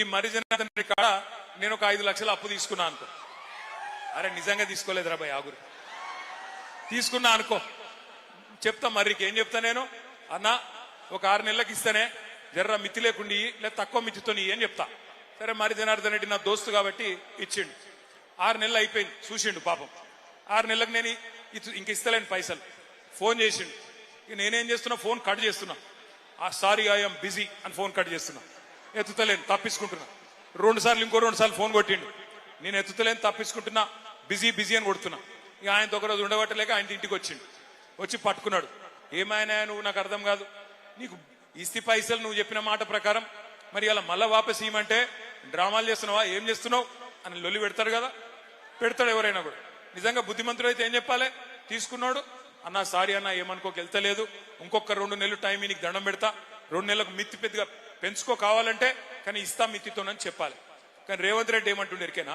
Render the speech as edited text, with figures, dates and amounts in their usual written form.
ఈ మరిజన కాడ నేను ఒక 5 లక్షల అప్పు తీసుకున్నా అనుకో. అరే నిజంగా తీసుకోలేదురా భయ్ ఆగురు, తీసుకున్నా అనుకో. చెప్తా మర్రికి ఏం చెప్తా నేను, అన్న ఒక 6 నెలలకు ఇస్తేనే జర్ర మితి లేకుండా లేదా తక్కువ మితితో అని చెప్తా. సరే మరి జనార్దన్ రెడ్డి నా దోస్తు కాబట్టి ఇచ్చిండు. 6 నెలలు అయిపోయింది, చూసిండు పాపం. 6 నెలలకు నేను ఇంక ఇస్తలేను పైసలు. ఫోన్ చేసిండు. ఇక నేనేం చేస్తున్నా, ఫోన్ కట్ చేస్తున్నా. సారీ ఐఎమ్ బిజీ అని ఫోన్ కట్ చేస్తున్నా. ఎత్తుతలేను, తప్పించుకుంటున్నా. 2 సార్లు ఇంకో 2 సార్లు ఫోన్ కొట్టిండు. నేను ఎత్తుతలేను, తప్పించుకుంటున్నా, బిజీ బిజీ అని కొడుతున్నా. ఇక ఆయనతో ఒకరోజు ఉండబట్టలేక ఆయన ఇంటికి వచ్చిండు. వచ్చి పట్టుకున్నాడు. ఏమైనా నువ్వు, నాకు అర్థం కాదు, నీకు ఇస్తి పైసలు నువ్వు చెప్పిన మాట ప్రకారం మరి అలా మళ్ళా వాపస్ ఇవ్వమంటే డ్రామాలు చేస్తున్నావా, ఏం చేస్తున్నావు అని లొల్లి పెడతాడు కదా. పెడతాడు ఎవరైనా కూడా. నిజంగా బుద్ధిమంతుడు అయితే ఏం చెప్పాలి, తీసుకున్నాడు. అన్నా సారీ అన్న, ఏమనుకోక వెళ్తలేదు, ఇంకొక 2 నెలలు టైం నీకు దండం పెడతా, 2 నెలలకు మిత్తి పెద్దగా పెంచుకో కావాలంటే, కానీ ఇస్తా మిత్తితోనని చెప్పాలి. కానీ రేవంత్ రెడ్డి ఏమంటుండే ఎరికేనా,